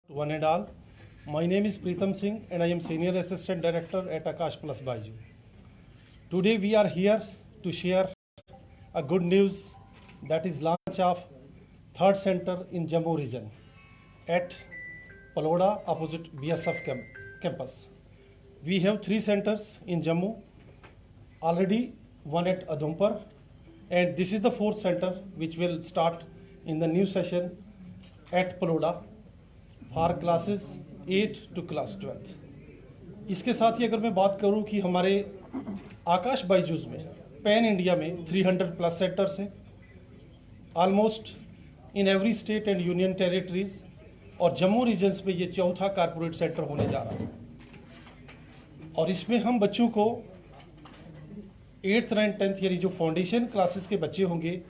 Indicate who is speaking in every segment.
Speaker 1: One and all. My name is Preetham Singh and I am Senior Assistant Director at Akash Plus Baiju. Today we are here to share a good news, that is launch of third center in Jammu region at Paloda opposite BSF campus. We have 3 centers in Jammu, already one at Udhampur, and this is the 4th center which will start in the new session at Paloda for classes 8 to class 12. इसके साथ ही अगर मैं बात करूं कि हमारे आकाश बाइजूस में pan India में 300 प्लस सेंटर्स हैं, almost in every state and union territories, और जम्मू रीजन्स में ये चौथा कारपोरेट सेंटर होने जा रहा है। और इसमें हम बच्चों को 8th, 9th, 10th यानी जो फाउंडेशन क्लासेस के बच्चे होंगे,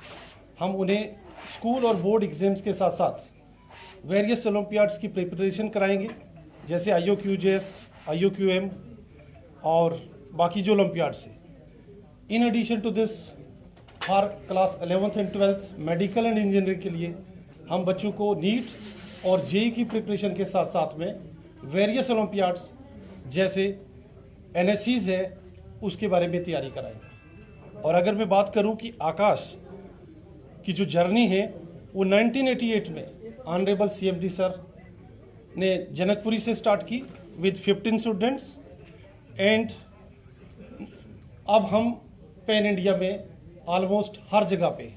Speaker 1: हम उन्हें स्कूल और बोर्ड एग्जाम्स के साथ साथ वेरियस ओलंपियाड्स की प्रिपरेशन कराएंगे, जैसे IOQJS, IOQM और बाकी जो ओलंपियाड्स हैं। In addition to this for class 11th and 12th medical and engineering के लिए हम बच्चों को नीट और JEE की प्रिपरेशन के साथ साथ में वेरियस ओलंपियाड्स जैसे NSCs है उसके बारे में तैयारी कराएंगे। और अगर मैं बात करूं कि आकाश की जो जर्नी है वो 1988 में ऑनरेबल CMD सर ने जनकपुरी से स्टार्ट की विद 15 स्टूडेंट्स, एंड अब हम पैन इंडिया में ऑलमोस्ट हर जगह पे,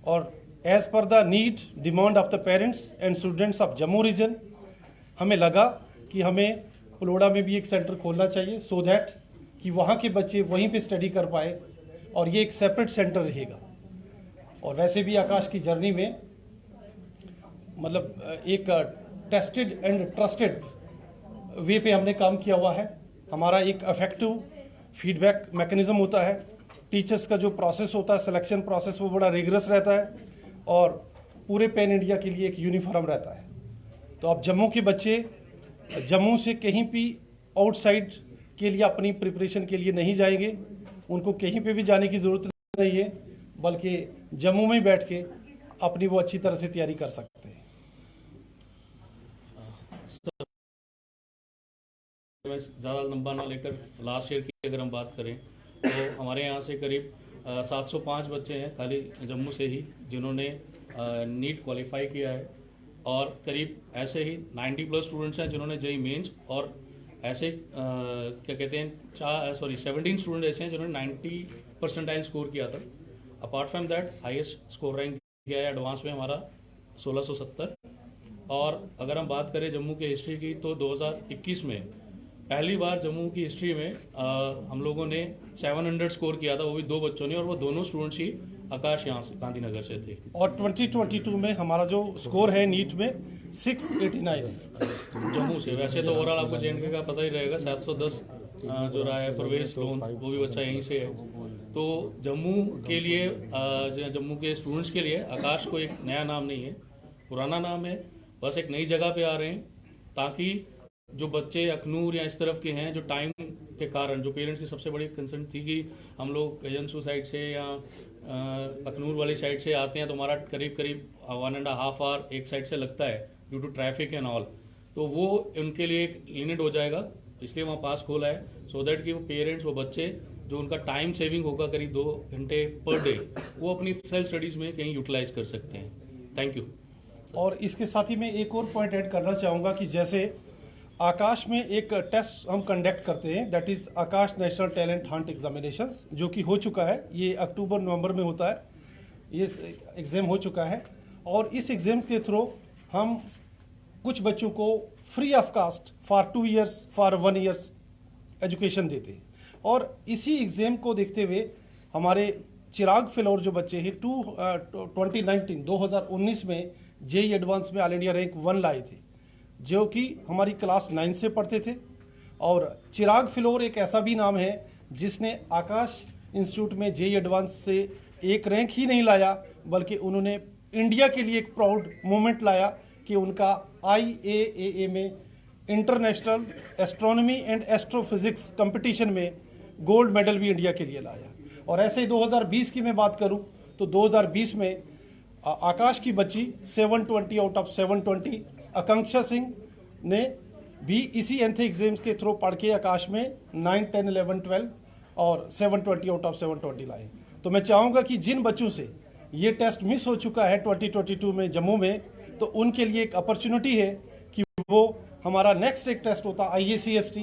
Speaker 1: और as per the need demand of the parents and students of Jammu region हमें लगा कि हमें पलोड़ा में भी एक सेंटर खोलना चाहिए, सो दैट कि वहाँ के बच्चे वहीं पे स्टडी कर पाए और ये एक सेपरेट सेंटर रहेगा। और वैसे भी आकाश की जर्नी में मतलब एक टेस्टेड एंड ट्रस्टेड वे पे हमने काम किया हुआ है। हमारा एक इफेक्टिव फीडबैक मैकेनिज्म होता है, टीचर्स का जो प्रोसेस होता है, सिलेक्शन प्रोसेस, वो बड़ा रिगरस रहता है और पूरे पैन इंडिया के लिए एक यूनिफॉर्म रहता है। तो अब जम्मू के बच्चे जम्मू से कहीं भी आउटसाइड के लिए अपनी प्रिपरेशन के लिए नहीं जाएंगे, उनको कहीं पे भी जाने की ज़रूरत नहीं है, बल्कि जम्मू में बैठ के अपनी वो अच्छी तरह से तैयारी कर सकते हैं।
Speaker 2: मैं ज़्यादा लंबा ना लेकर लास्ट ईयर की अगर हम बात करें तो हमारे यहाँ से करीब 705 बच्चे हैं खाली जम्मू से ही जिन्होंने नीट क्वालिफाई किया है, और करीब ऐसे ही 90+ स्टूडेंट्स हैं जिन्होंने JEE मेंस, और ऐसे क्या कहते हैं 17 स्टूडेंट ऐसे हैं जिन्होंने 90% स्कोर किया था। Apart from that highest score rank किया है एडवांस में हमारा 1670। और अगर हम बात करें जम्मू की हिस्ट्री की तो 2021 में पहली बार जम्मू की हिस्ट्री में हम लोगों ने 700 स्कोर किया था, वो भी 2 बच्चों ने, और वो दोनों स्टूडेंट्स ही आकाश यहाँ से गांधीनगर से थे। और
Speaker 1: 2022 में हमारा जो स्कोर है नीट में 689
Speaker 2: जम्मू से। वैसे तो ओवरऑल आपको JNK का पता ही रहेगा, 710 जो रहा है प्रवेश लोन, वो भी बच्चा यहीं से है। तो जम्मू के लिए जम्मू के स्टूडेंट्स के लिए आकाश को एक नया नाम नहीं है, पुराना नाम है, बस एक नई जगह पे आ रहे हैं ताकि जो बच्चे अखनूर या इस तरफ के हैं, जो टाइम के कारण जो पेरेंट्स की सबसे बड़ी कंसर्न थी कि हम लोग कजनसू साइड से या अखनूर वाली साइड से आते हैं तो हमारा करीब 1.5 आवर एक साइड से लगता है due to traffic and all, तो वो उनके लिए एक लिमिट हो जाएगा, इसलिए वहाँ पास खोला है, सो दैट कि वो पेरेंट्स, वो बच्चे जो उनका टाइम सेविंग होगा करीब 2 घंटे पर डे, वो अपनी सेल्फ स्टडीज़ में कहीं यूटिलाइज कर सकते हैं। Thank you.
Speaker 1: और इसके साथ ही मैं एक और पॉइंट ऐड करना चाहूँगा कि जैसे आकाश में एक टेस्ट हम कंडक्ट करते हैं, that is Akash national talent Hunt examinations, जो कि हो चुका है, ये अक्टूबर-नवंबर में होता है, ये एग्ज़ाम हो चुका है। और इस एग्ज़ाम के थ्रू हम कुछ बच्चों को free of cost for 2 years for 1 years education देते हैं। और इसी एग्ज़ाम को देखते हुए हमारे चिराग फिलौर जो बच्चे हैं 2019 में JEE एडवांस में ऑल इंडिया रैंक 1 लाए थे, जो कि हमारी क्लास 9 से पढ़ते थे। और चिराग फिलौर एक ऐसा भी नाम है जिसने आकाश इंस्टीट्यूट में JEE एडवांस से एक रैंक ही नहीं लाया, बल्कि उन्होंने इंडिया के लिए एक प्राउड मोमेंट लाया कि उनका IAAA में international astronomy and astrophysics competition में गोल्ड मेडल भी इंडिया के लिए लाया। और ऐसे ही 2020 की मैं बात करूं तो 2020 में आकाश की बच्ची 720 आउट ऑफ 720 आकांक्षा सिंह ने भी इसी एंथे एग्जाम्स के थ्रू पढ़ के आकाश में 9, 10, 11, 12 और 720 आउट ऑफ 720 लाए। तो मैं चाहूँगा कि जिन बच्चों से ये टेस्ट मिस हो चुका है 2022 में जम्मू में, तो उनके लिए एक अपॉर्चुनिटी है कि वो हमारा नेक्स्ट एक टेस्ट होता है IACST,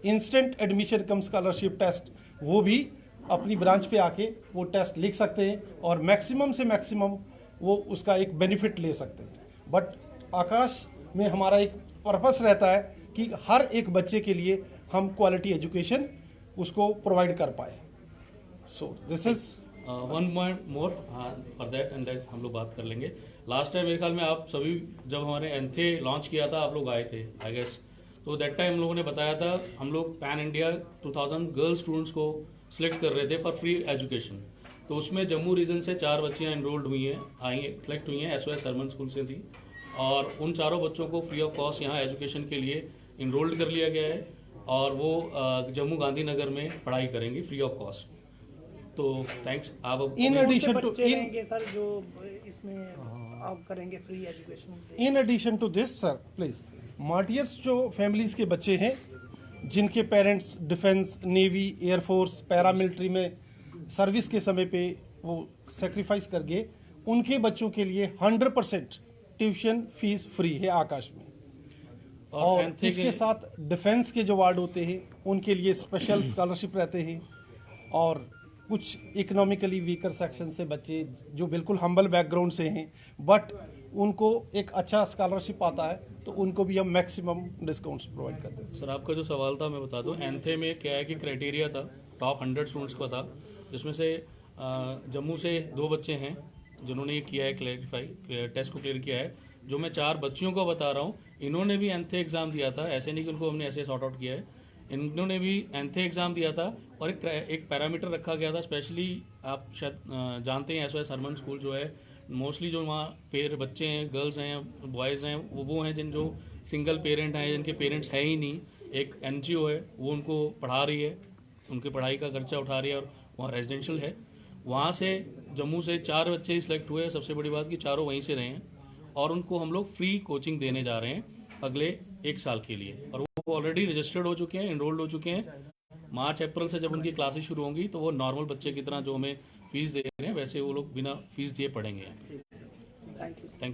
Speaker 1: instant admission cum scholarship test, वो भी अपनी ब्रांच पे आके वो टेस्ट लिख सकते हैं और मैक्सिमम से मैक्सिमम वो उसका एक बेनिफिट ले सकते हैं। बट आकाश में हमारा एक पर्पस रहता है कि हर एक बच्चे के लिए हम क्वालिटी एजुकेशन उसको प्रोवाइड कर पाए। So this is
Speaker 2: one point more for that and that हम लोग बात कर लेंगे। लास्ट टाइम मेरे ख्याल में आप सभी जब हमारे एंथे लॉन्च किया था आप लोग आए थे आई गेस, तो दैट टाइम हम लोगों ने बताया था हम लोग पैन इंडिया 2000 गर्ल्स स्टूडेंट्स को सिलेक्ट कर रहे थे फॉर फ्री एजुकेशन। तो उसमें जम्मू रीजन से 4 बच्चियाँ इनरोल्ड हुई हैं, सेलेक्ट हुई हैं, SOS सरमन स्कूल से थी, और उन चारों बच्चों को फ्री ऑफ कॉस्ट यहाँ एजुकेशन के लिए इनरोल्ड कर लिया गया है और वो जम्मू गांधीनगर में पढ़ाई करेंगी फ्री ऑफ कॉस्ट। तो थैंक्स। आप
Speaker 1: इन एडिशन टू
Speaker 3: सर जो इसमें आप करेंगे free education.
Speaker 1: In addition to this sir please, martyrs जो फैमिलीज के बच्चे हैं जिनके parents defence, navy, air force, paramilitary में सर्विस के समय पे वो सेक्रीफाइस कर गए, उनके बच्चों के लिए 100% ट्यूशन फीस फ्री है आकाश में। और इसके साथ डिफेंस के जो वार्ड होते हैं उनके लिए स्पेशल स्कॉलरशिप रहते हैं, और कुछ इकोनॉमिकली वीकर सेक्शन से बच्चे जो बिल्कुल हम्बल बैकग्राउंड से हैं बट उनको एक अच्छा स्कॉलरशिप आता है, तो उनको भी हम मैक्सिमम डिस्काउंट्स प्रोवाइड करते हैं।
Speaker 2: सर आपका जो सवाल था मैं बता दूं, एंथे में क्या है कि क्राइटेरिया था टॉप 100 स्टूडेंट्स का था, जिसमें से जम्मू से 2 बच्चे हैं जिन्होंने ये किया है, क्लैरिफाई टेस्ट को क्लियर किया है। जो मैं 4 बच्चियों को बता रहा हूँ इन्होंने भी एंथे एग्ज़ाम दिया था, ऐसे नहीं कि उनको हमने ऐसे सॉर्ट आउट किया है, इन्होंने भी एंथे एग्ज़ाम दिया था और एक पैरामीटर रखा गया था स्पेशली। आप शायद जानते हैं SOS सरमन स्कूल जो है, मोस्टली जो वहाँ बच्चे हैं, गर्ल्स हैं, बॉयज़ हैं, वो हैं जिन जो सिंगल पेरेंट हैं, जिनके पेरेंट्स है ही नहीं। एक NGO है वो उनको पढ़ा रही है, उनकी पढ़ाई का खर्चा उठा रही है और वहाँ रेजिडेंशियल है। वहाँ से जम्मू से 4 बच्चे ही सिलेक्ट हुए। सबसे बड़ी बात कि चारों वहीं से रहे हैं और उनको हम लोग फ्री कोचिंग देने जा रहे हैं अगले 1 साल के लिए, और वो ऑलरेडी रजिस्टर्ड हो चुके हैं, इनरोल्ड हो चुके हैं। मार्च अप्रैल से जब उनकी क्लासेस शुरू होंगी तो वो नॉर्मल बच्चे की तरह जो हमें फीस दे रहे हैं वैसे वो लोग बिना फीस दिए पढ़ेंगे।
Speaker 3: Thank you.
Speaker 2: थैंक